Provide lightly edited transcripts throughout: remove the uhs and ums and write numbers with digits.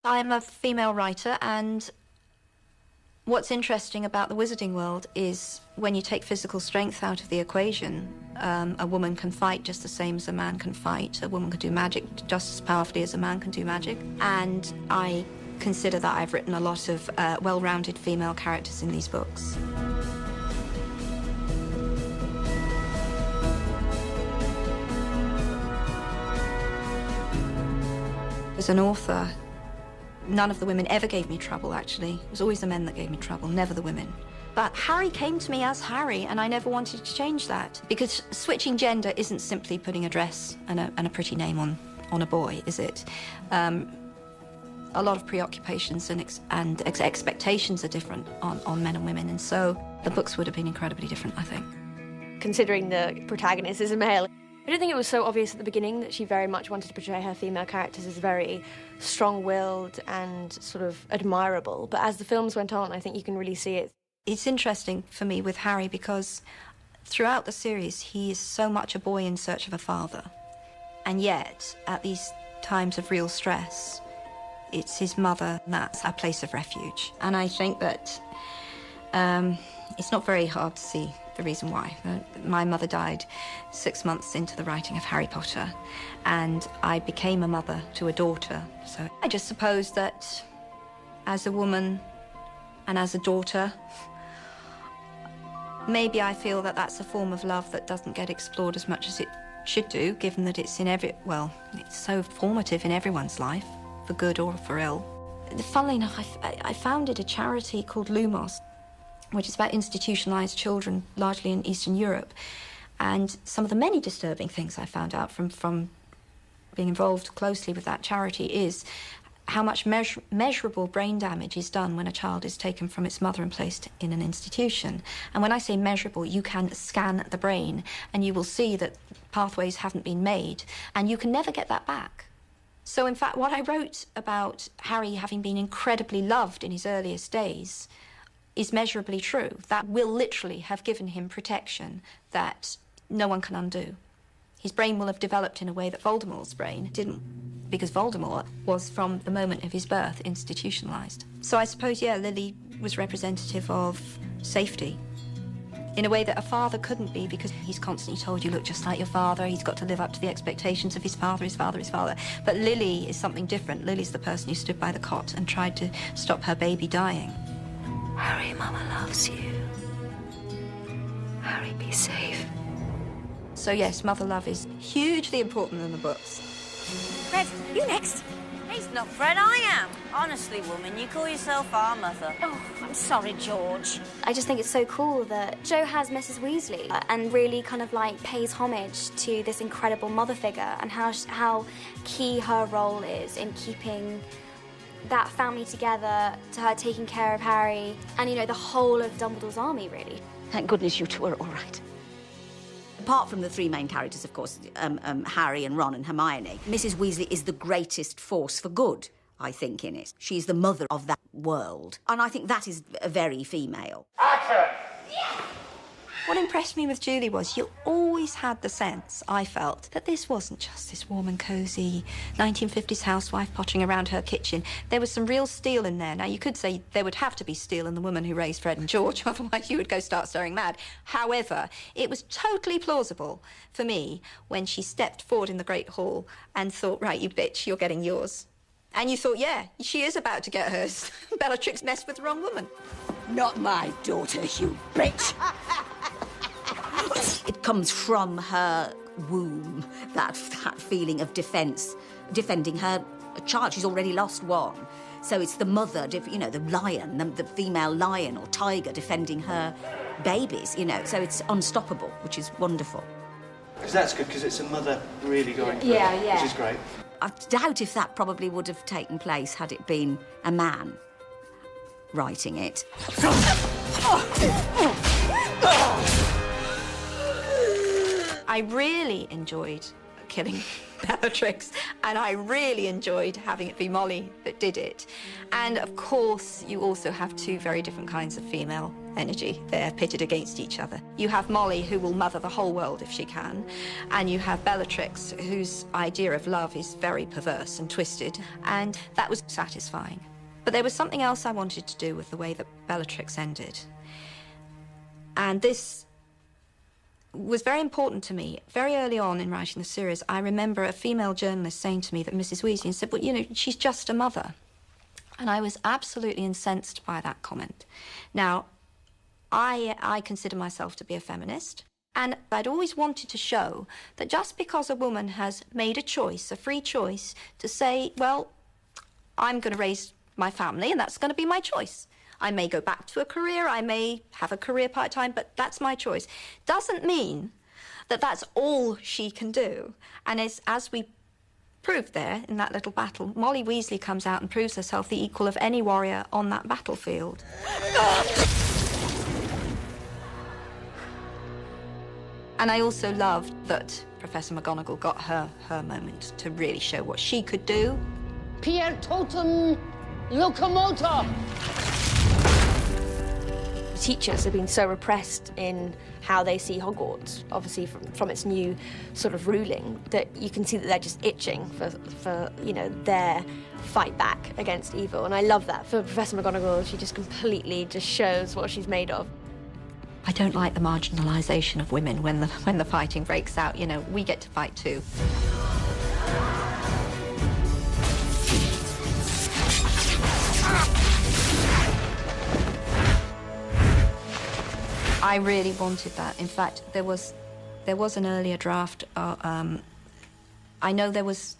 I'm a female writer, and what's interesting about the wizarding world is when you take physical strength out of the equation, a woman can fight just the same as a man can fight. A woman can do magic just as powerfully as a man can do magic. And I consider that I've written a lot of well-rounded female characters in these books. As an author, none of the women ever gave me trouble, actually. It was always the men that gave me trouble, never the women. But Harry came to me as Harry, and I never wanted to change that. Because switching gender isn't simply putting a dress and a pretty name on a boy, is it? A lot of preoccupations and expectations are different on men and women, and so the books would have been incredibly different, I think. Considering the protagonist is a male, I don't think it was so obvious at the beginning that she very much wanted to portray her female characters as very strong-willed and sort of admirable. But as the films went on, I think you can really see it. It's interesting for me with Harry because throughout the series, he is so much a boy in search of a father. And yet, at these times of real stress, it's his mother that's a place of refuge. And I think that it's not very hard to see the reason why. My mother died 6 months into the writing of Harry Potter, and I became a mother to a daughter. So I just suppose that as a woman and as a daughter, maybe I feel that that's a form of love that doesn't get explored as much as it should do, given that it's it's so formative in everyone's life, for good or for ill. Funnily enough, I founded a charity called Lumos, which is about institutionalized children, largely in Eastern Europe. And some of the many disturbing things I found out from being involved closely with that charity is how much measurable brain damage is done when a child is taken from its mother and placed in an institution. And when I say measurable, you can scan the brain and you will see that pathways haven't been made, and you can never get that back. So in fact, what I wrote about Harry having been incredibly loved in his earliest days is measurably true. That will literally have given him protection that no one can undo. His brain will have developed in a way that Voldemort's brain didn't, because Voldemort was, from the moment of his birth, institutionalized. So I suppose, yeah, Lily was representative of safety in a way that a father couldn't be, because he's constantly told, you look just like your father, he's got to live up to the expectations of his father, his father, his father. But Lily is something different. Lily's the person who stood by the cot and tried to stop her baby dying. Harry, Mama loves you. Harry, be safe. So yes, mother love is hugely important in the books. Fred, you next. He's not Fred, I am. Honestly, woman, you call yourself our mother. Oh, I'm sorry, George. I just think it's so cool that Jo has Mrs. Weasley and really kind of like pays homage to this incredible mother figure and how key her role is in keeping that family together, to her taking care of Harry, and, you know, the whole of Dumbledore's army, really. Thank goodness you two are all right. Apart from the three main characters, of course, Harry and Ron and Hermione, Mrs. Weasley is the greatest force for good, I think, in it. She's the mother of that world. And I think that is very female. Action! What impressed me with Julie was you always had the sense, I felt, that this wasn't just this warm and cosy 1950s housewife pottering around her kitchen. There was some real steel in there. Now, you could say there would have to be steel in the woman who raised Fred and George, otherwise you would go start staring mad. However, it was totally plausible for me when she stepped forward in the Great Hall and thought, right, you bitch, you're getting yours. And you thought, yeah, she is about to get hers. Bellatrix messed with the wrong woman. Not my daughter, you bitch! It comes from her womb, that feeling of defence, defending her child. She's already lost one. So it's the mother, you know, the lion, the female lion or tiger defending her babies, you know. So it's unstoppable, which is wonderful. Because that's good, because it's a mother really going for it, which is great. I doubt if that probably would have taken place had it been a man writing it. I really enjoyed killing Bellatrix, and I really enjoyed having it be Molly that did it. And of course, you also have two very different kinds of female energy. They're pitted against each other. You have Molly, who will mother the whole world if she can, and you have Bellatrix, whose idea of love is very perverse and twisted, and that was satisfying. But there was something else I wanted to do with the way that Bellatrix ended. And this was very important to me. Very early on in writing the series, I remember a female journalist saying to me that Mrs. Weasley said, well, you know, she's just a mother. And I was absolutely incensed by that comment. Now, I consider myself to be a feminist, and I'd always wanted to show that just because a woman has made a choice, a free choice, to say, well, I'm going to raise my family, and that's going to be my choice. I may go back to a career, I may have a career part-time, but that's my choice. Doesn't mean that that's all she can do. And as we proved there in that little battle, Molly Weasley comes out and proves herself the equal of any warrior on that battlefield. And I also loved that Professor McGonagall got her moment to really show what she could do. Pier totum locomotor. Teachers have been so repressed in how they see Hogwarts, obviously from its new sort of ruling, that you can see that they're just itching for you know, their fight back against evil. And I love that. For Professor McGonagall, she just completely just shows what she's made of. I don't like the marginalisation of women when the fighting breaks out. You know, we get to fight too. I really wanted that. In fact, there was an earlier draft. I know there was,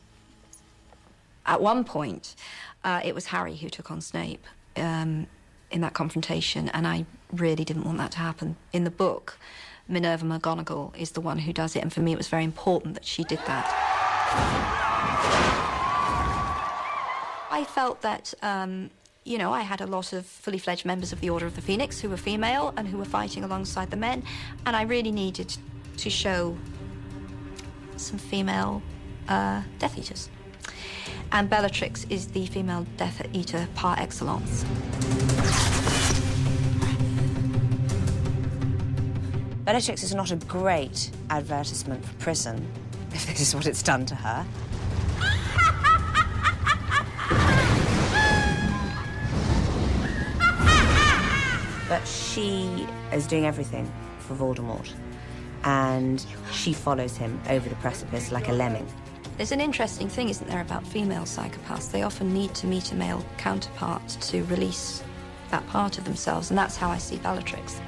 at one point, it was Harry who took on Snape in that confrontation, and I really didn't want that to happen. In the book, Minerva McGonagall is the one who does it, and for me it was very important that she did that. I felt that you know, I had a lot of fully fledged members of the Order of the Phoenix who were female and who were fighting alongside the men, and I really needed to show some female Death Eaters. And Bellatrix is the female Death Eater par excellence. Bellatrix is not a great advertisement for prison, if this is what it's done to her. But she is doing everything for Voldemort, and she follows him over the precipice like a lemming. There's an interesting thing, isn't there, about female psychopaths? They often need to meet a male counterpart to release that part of themselves, and that's how I see Bellatrix.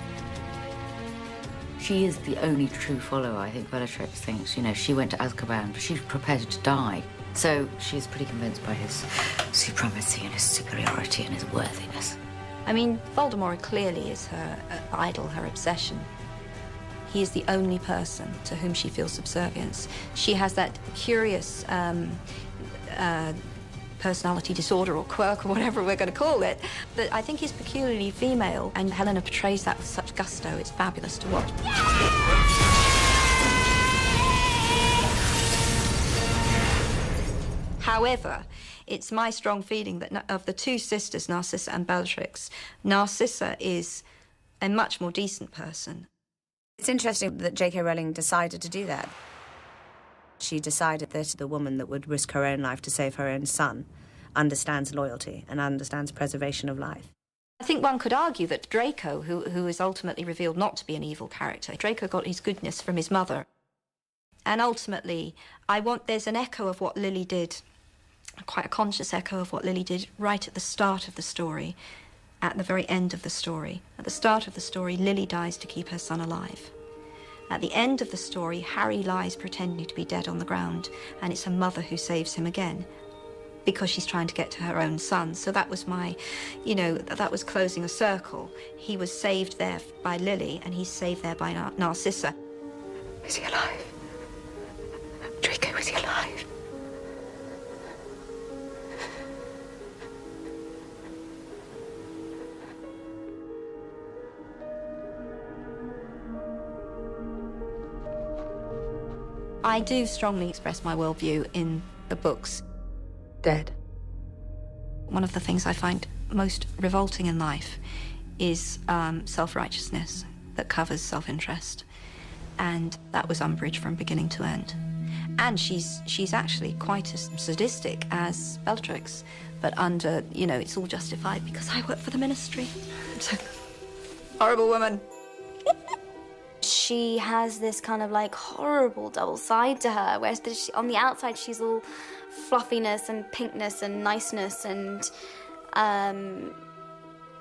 She is the only true follower, I think Bellatrix thinks. You know, she went to Azkaban, but she's prepared to die. So she's pretty convinced by his supremacy and his superiority and his worthiness. I mean, Voldemort clearly is her idol, her obsession. He is the only person to whom she feels subservience. She has that curious personality disorder or quirk or whatever we're going to call it, that I think is peculiarly female, and Helena portrays that with such gusto. It's fabulous to watch. However, it's my strong feeling that of the two sisters, Narcissa and Bellatrix, Narcissa is a much more decent person. It's interesting that J.K. Rowling decided to do that. She decided that the woman that would risk her own life to save her own son understands loyalty and understands preservation of life. I think one could argue that Draco, who is ultimately revealed not to be an evil character, Draco got his goodness from his mother. And ultimately, there's an echo of what Lily did, quite a conscious echo of what Lily did right at the start of the story, at the very end of the story. At the start of the story, Lily dies to keep her son alive. At the end of the story, Harry lies pretending to be dead on the ground, and it's her mother who saves him again, because she's trying to get to her own son. So that was that was closing a circle. He was saved there by Lily, and he's saved there by Narcissa. Is he alive? Draco, is he alive? I do strongly express my worldview in the books. Dead. One of the things I find most revolting in life is self-righteousness that covers self-interest. And that was Umbridge from beginning to end. And she's actually quite as sadistic as Bellatrix, but under, you know, it's all justified because I work for the ministry. Horrible woman. She has this kind of like horrible double side to her, whereas on the outside she's all fluffiness and pinkness and niceness and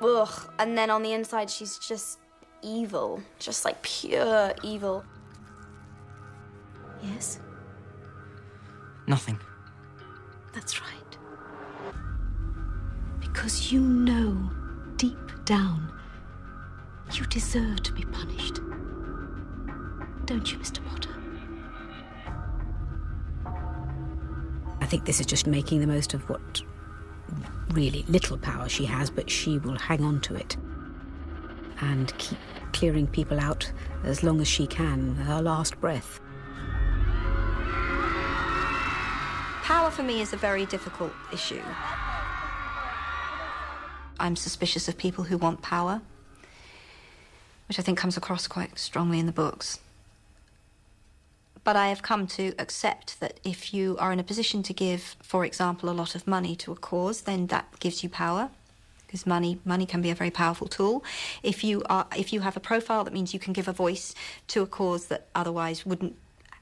ugh, and then on the inside she's just evil, just like pure evil. Yes? Nothing. That's right. Because you know, deep down, you deserve to be punished. Don't you, Mr. Potter? I think this is just making the most of what really little power she has, but she will hang on to it and keep clearing people out as long as she can, her last breath. Power for me is a very difficult issue. I'm suspicious of people who want power, which I think comes across quite strongly in the books. But I have come to accept that if you are in a position to give, for example, a lot of money to a cause, then that gives you power, because money can be a very powerful tool. If you have a profile, that means you can give a voice to a cause that otherwise wouldn't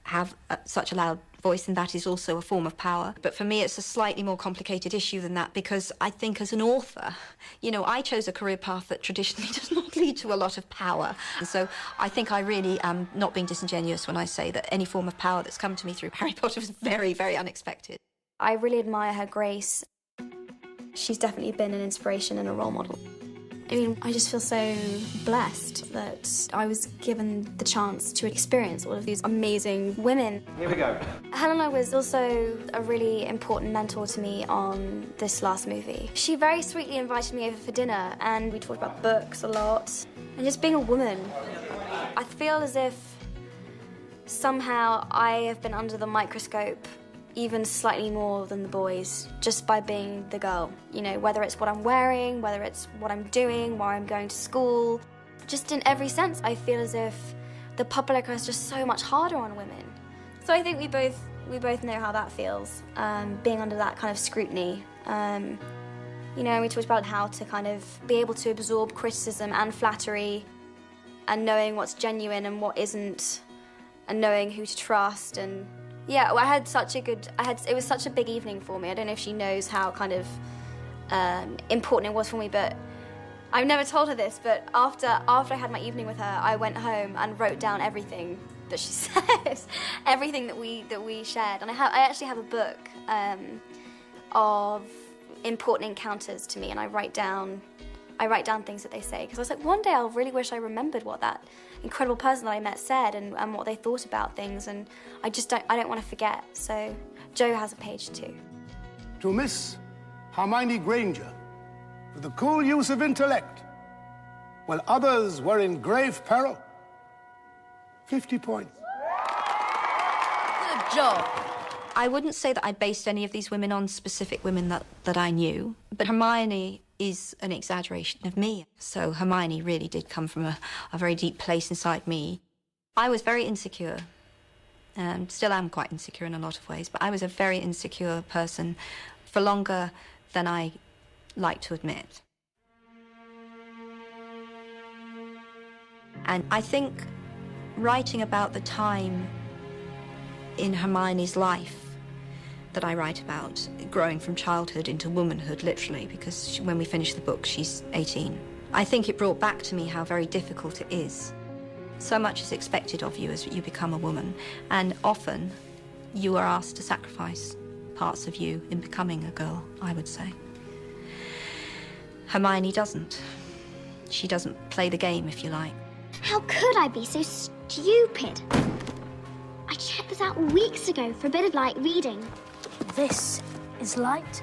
have such a loud voice, and that is also a form of power. But for me, it's a slightly more complicated issue than that, because I think as an author, you know, I chose a career path that traditionally does not lead to a lot of power. And so I think I really am not being disingenuous when I say that any form of power that's come to me through Harry Potter was very, very unexpected. I really admire her grace. She's definitely been an inspiration and a role model. I mean, I just feel so blessed that I was given the chance to experience all of these amazing women. Here we go. Helena was also a really important mentor to me on this last movie. She very sweetly invited me over for dinner, and we talked about books a lot. And just being a woman, I feel as if somehow I have been under the microscope even slightly more than the boys, just by being the girl. You know, whether it's what I'm wearing, whether it's what I'm doing, where I'm going to school. Just in every sense, I feel as if the public is just so much harder on women. So I think we both know how that feels, being under that kind of scrutiny. You know, we talked about how to kind of be able to absorb criticism and flattery, and knowing what's genuine and what isn't, and knowing who to trust. And yeah, well, it was such a big evening for me. I don't know if she knows how kind of important it was for me, but I've never told her this, but after I had my evening with her, I went home and wrote down everything that she said, everything that we shared. And I actually have a book of important encounters to me, and I write down things that they say, because I was like, one day I'll really wish I remembered what that incredible person that I met said and what they thought about things, and I don't want to forget. So Jo has a page too. To Miss Hermione Granger, for the cool use of intellect, while others were in grave peril, 50 points. Good job. I wouldn't say that I based any of these women on specific women that I knew, but Hermione is an exaggeration of me. So Hermione really did come from a very deep place inside me. I was very insecure, and still am quite insecure in a lot of ways, but I was a very insecure person for longer than I like to admit. And I think writing about the time in Hermione's life that I write about, growing from childhood into womanhood, literally, because when we finish the book, she's 18. I think it brought back to me how very difficult it is. So much is expected of you as you become a woman, and often you are asked to sacrifice parts of you in becoming a girl, I would say. Hermione doesn't. She doesn't play the game, if you like. How could I be so stupid? I checked this out weeks ago for a bit of light reading. This is light.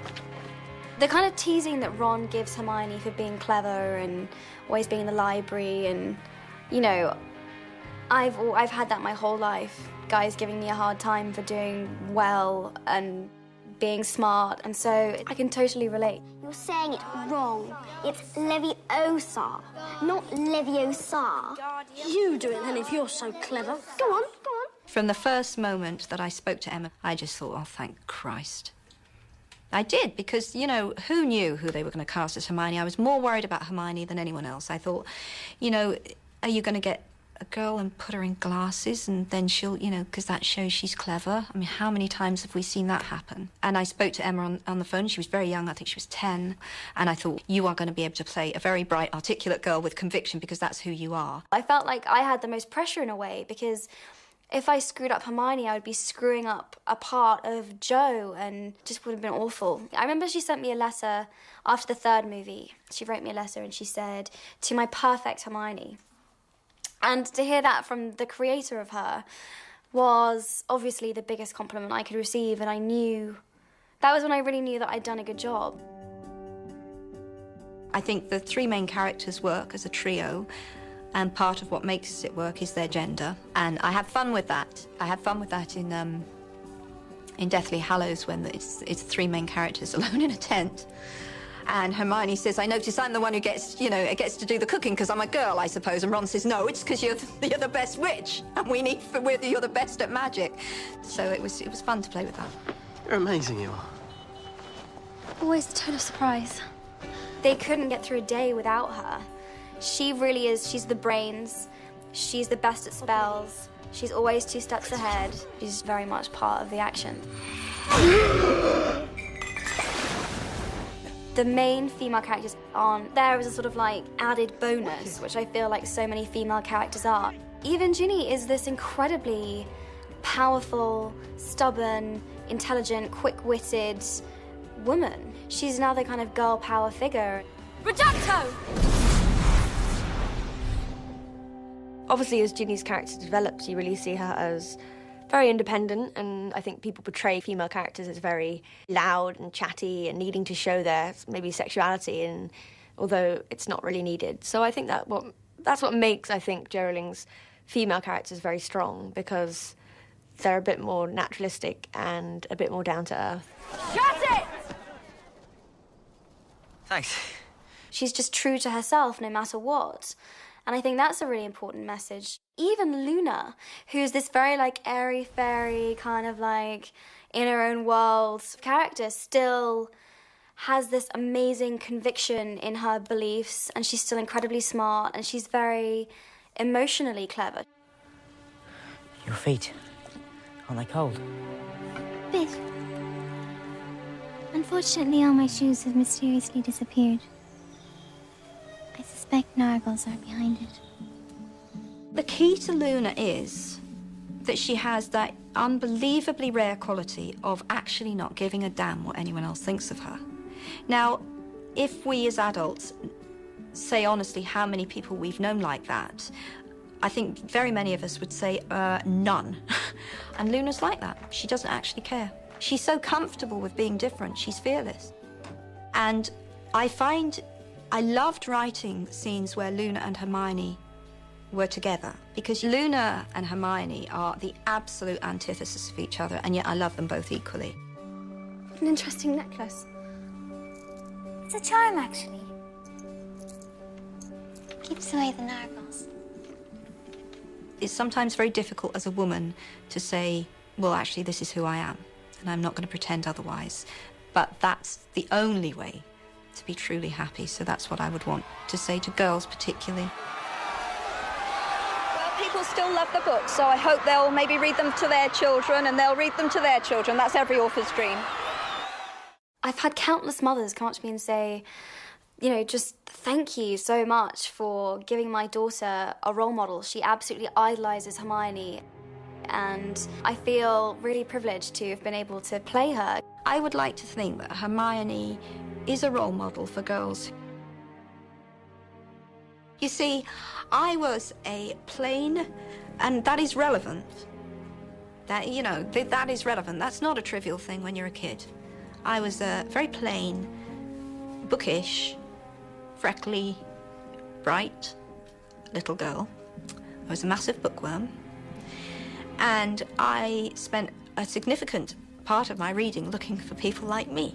The kind of teasing that Ron gives Hermione for being clever and always being in the library, and, you know, I've had that my whole life. guys giving me a hard time for doing well and being smart, and so I can totally relate. You're saying it wrong. It's Leviosa, not Leviosa. You do it then if you're so clever. Go on, go on. From the first moment that I spoke to Emma, I just thought, oh, thank Christ. I did, because, you know, who knew who they were going to cast as Hermione? I was more worried about Hermione than anyone else. I thought, you know, are you going to get a girl and put her in glasses and then she'll, you know, because that shows she's clever? I mean, how many times have we seen that happen? And I spoke to Emma on the phone. She was very young. I think she was 10. And I thought, you are going to be able to play a very bright, articulate girl with conviction, because that's who you are. I felt like I had the most pressure in a way, because if I screwed up Hermione, I would be screwing up a part of Jo, and just would have been awful. I remember she sent me a letter after the third movie. She wrote me a letter and she said, "To my perfect Hermione." And to hear that from the creator of her was obviously the biggest compliment I could receive, and I knew, that was when I really knew that I'd done a good job. I think the three main characters work as a trio, and part of what makes it work is their gender, and I have fun with that. I have fun with that in Deathly Hallows, when it's three main characters alone in a tent. And Hermione says, "I notice I'm the one who gets, you know, gets to do the cooking because I'm a girl, I suppose." And Ron says, "No, it's because you're the best witch, and you're the best at magic." So it was fun to play with that. You're amazing, you are. Always a total surprise. They couldn't get through a day without her. She really is. She's the brains. She's the best at spells. She's always 2 steps ahead. She's very much part of the action. The main female characters aren't there as a sort of like added bonus, which I feel like so many female characters are. Even Ginny is this incredibly powerful, stubborn, intelligent, quick-witted woman. She's another kind of girl power figure. Reducto! Obviously, as Ginny's character develops, you really see her as very independent, and I think people portray female characters as very loud and chatty and needing to show their maybe sexuality, and although it's not really needed. So I think that's what makes, I think, Jo Rowling's female characters very strong, because they're a bit more naturalistic and a bit more down to earth. Shut it! Thanks. She's just true to herself no matter what. And I think that's a really important message. Even Luna, who's this very like airy-fairy kind of like in her own world character, still has this amazing conviction in her beliefs, and she's still incredibly smart, and she's very emotionally clever. Your feet, aren't they cold? Bit. Unfortunately, all my shoes have mysteriously disappeared. I suspect Nargles are behind it. The key to Luna is that she has that unbelievably rare quality of actually not giving a damn what anyone else thinks of her. Now, if we as adults say honestly how many people we've known like that, I think very many of us would say none. And Luna's like that. She doesn't actually care. She's so comfortable with being different. She's fearless. And I loved writing scenes where Luna and Hermione were together, because Luna and Hermione are the absolute antithesis of each other, and yet I love them both equally. An interesting necklace. It's a charm, actually. Keeps away the Nargles. It's sometimes very difficult as a woman to say, well, actually, this is who I am, and I'm not going to pretend otherwise. But that's the only way to be truly happy, so that's what I would want to say to girls particularly. Well, people still love the books, so I hope they'll maybe read them to their children, and they'll read them to their children. That's every author's dream. I've had countless mothers come up to me and say, you know, just thank you so much for giving my daughter a role model. She absolutely idolises Hermione, and I feel really privileged to have been able to play her. I would like to think that Hermione is a role model for girls. You see, I was a plain, and that is relevant. That, you know, that is relevant. That's not a trivial thing when you're a kid. I was a very plain, bookish, freckly, bright little girl. I was a massive bookworm. And I spent a significant part of my reading looking for people like me.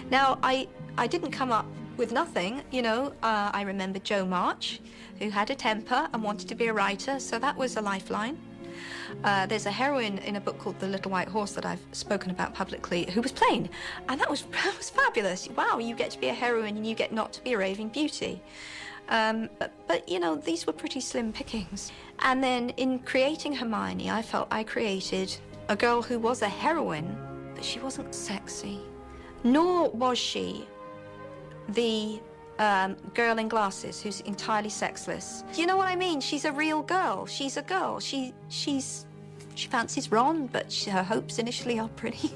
Now, I didn't come up with nothing, you know. I remember Jo March, who had a temper and wanted to be a writer, so that was a lifeline. There's a heroine in a book called The Little White Horse that I've spoken about publicly who was plain, and that was fabulous. Wow, you get to be a heroine and you get not to be a raving beauty. But, you know, these were pretty slim pickings. And then in creating Hermione, I felt I created a girl who was a heroine, but she wasn't sexy. Nor was she the girl in glasses who's entirely sexless. Do you know what I mean? She's a real girl. She's a girl. She fancies Ron, but her hopes initially are pretty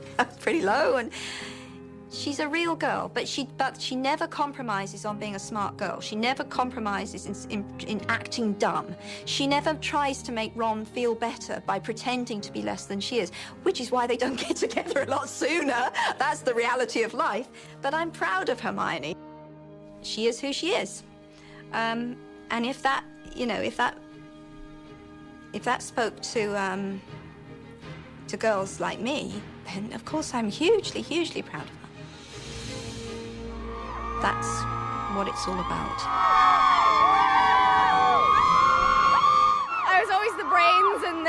low, and she's a real girl. But she never compromises on being a smart girl. She never compromises in acting dumb. She never tries to make Ron feel better by pretending to be less than she is, which is why they don't get together a lot sooner. That's the reality of life. But I'm proud of Hermione. She is who she is, and if that, you know, if that spoke to girls like me, then of course I'm hugely, hugely proud of her. That's what it's all about. I was always the brains and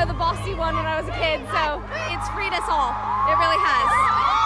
the bossy one when I was a kid, so it's freed us all. It really has.